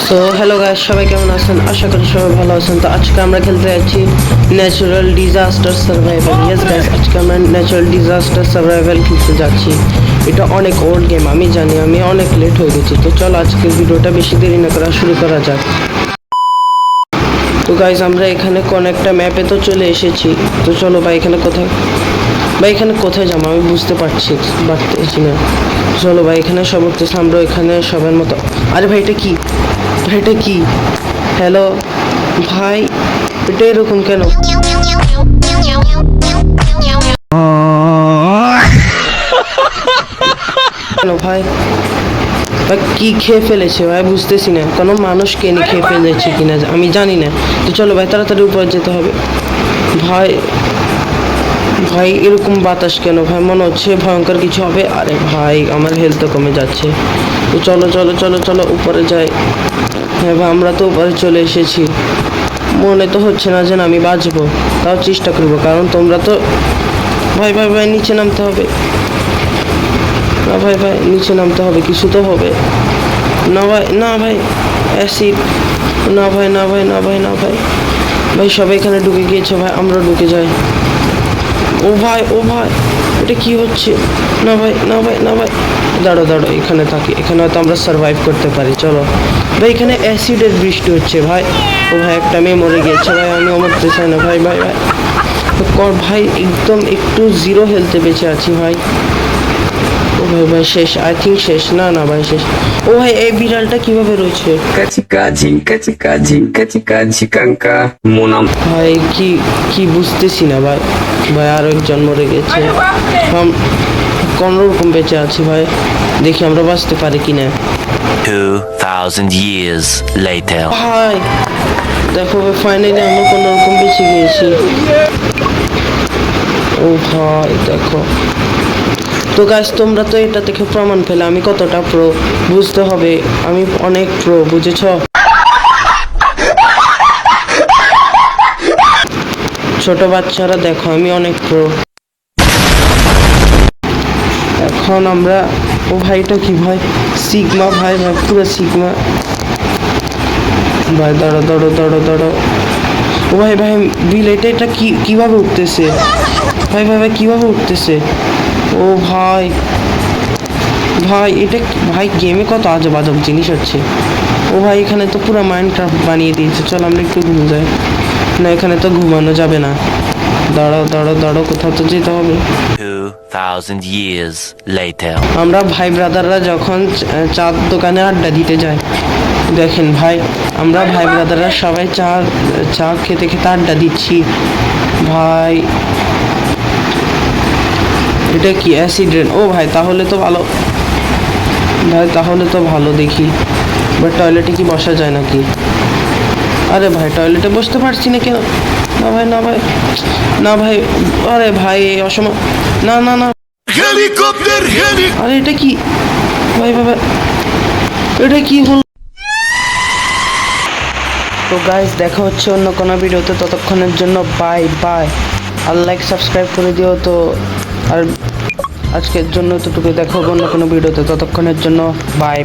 So hello guys, সবাই কেমন আছেন? আশা করি সবাই ভালো আছেন। তো আজকে আমরা খেলতে যাচ্ছি natural disaster survival. Yes guys, আজকে আমরা ন্যাচারাল ডিজাস্টার সার্ভাইভাল খেলতে যাচ্ছি। এটা অনেক ওল্ড গেম, আমি জানি, আমি অনেক লেট হয়ে গেছি। তো চলো আজকের ভিডিওটা বেশি দেরি না করা শুরু করা যাক। তো গাইস, আমরা এখানে কোন একটা ম্যাপে তো চলে এসেছি। তো চলো ভাই, এখানে কোথায় যাবো আমি বুঝতে পারছি না। চলো ভাই, এখানে সব উঠতেছে, আমরা এখানে সবার মতো। আরে ভাই, এটা কি? হ্যালো ভাই, এটা এরকম কেন? ভাই কি খেয়ে ফেলেছে ভাই, বুঝতেছি না। কোনো মানুষ কেনে খেয়ে ফেলেছে কিনা আমি জানি না। তো চলো ভাই, তাড়াতাড়ি উপরে যেতে হবে। ভাই এরকম বাতাস কেন ভাই? মনে হচ্ছে ভয়ঙ্কর কিছু হবে। আরে ভাই, আমার হেলথ তো কমে যাচ্ছে। তো চলো উপরে যাই। হ্যাঁ ভাই, আমরা তো উপরে চলে এসেছি। মনে তো হচ্ছে না যে আমি বাঁচবো, তাও চেষ্টা করবো, কারণ তোমরা তো ভাই নিচে নামতে হবে। না ভাই নিচে নামতে হবে, কিছু তো হবে। না ভাই অ্যাসিড। না ভাই ভাই সবাই এখানে ঢুকে গিয়েছে ভাই, আমরা ঢুকে যাই। ও ভাই এটা কি হচ্ছে? না ভাই দাঁড়ো এখানে থাকি, এখানে হয়তো আমরা সার্ভাইভ করতে পারি। চলো ভাই, এখানে অ্যাসিডের বৃষ্টি হচ্ছে ভাই। ও ভাই, একটা মেয়ে মরে গিয়েছে ভাই, আমি মরতে চাই না ভাই। ভাই একদম একটু জিরো হেলথে বেঁচে আছি ভাই। ও ভাই শেষ, আই থিঙ্ক শেষ। না ভাই শেষ। ও ভাই, এই বিড়ালটা কিভাবে রয়েছে? ভাই কি বুঝতেছি না ভাই। আরো একজন মরে গেছে। কোন রকম বেঁচে আছি ভাই, দেখি আমরা বাঁচতে পারি কিনা। 2000 years later. ভাই দেখো ভাই, ফাইনালি আমরা কোন রকম বেঁচে গিয়েছি। ও ভাই দেখো। তো গাইস, তোমরা তো এটা দেখে প্রমাণ পেলে আমি কতটা প্রো। বুঝতে হবে আমি অনেক প্রো, বুঝেছ? ছোট বাচ্চারা দেখো, আমি অনেক প্রো। এখন আমরা ও ভাই, এটা কি ভাই? সিগমা ভাই পুরো সিগমা ভাই। দাঁড়ো। ও ভাই বিল, এটা কিভাবে উঠতেছে ভাই কিভাবে উঠতেছে? ও ভাই এটা ভাই গেমে কত আজব আজব জিনিস হচ্ছে। ও ভাই, এখানে তো পুরো মাইনক্রাফট বানিয়ে দিয়েছে। চলো আমরা একটু ঘুম যাই। না, এখানে তো ঘুমানো যাবে না। দাঁড়াও, কোথাও তো যেতে হবে। 2000 years later. আমরা ভাই ব্রাদাররা যখন চার দোকানে আড্ডা দিতে যাই, দেখেন ভাই, আমরা ভাই ব্রাদাররা সবাই চা খেতে আড্ডা দিচ্ছি ভাই। এটা কি অ্যাসিড রেন? ও ভাই, তাহলে তো ভালো দেখি। বাট টয়লেটে কি বসা যায় নাকি? আরে ভাই, টয়লেটে বসতে পারছি না কেন? না ভাই আরে ভাই, এই অসময়। না হেলিকপ্টার আরে এটা কি ভাই এটা কি হল? তো গাইস, দেখা হচ্ছে অন্য কোনো ভিডিওতে। ততক্ষণের জন্য বাই। আর লাইক সাবস্ক্রাইব করে দিও। তো আর আজকের জন্য এতটুকু, দেখা হবে অন্য কোনো ভিডিওতে। ততক্ষণের জন্য বাই।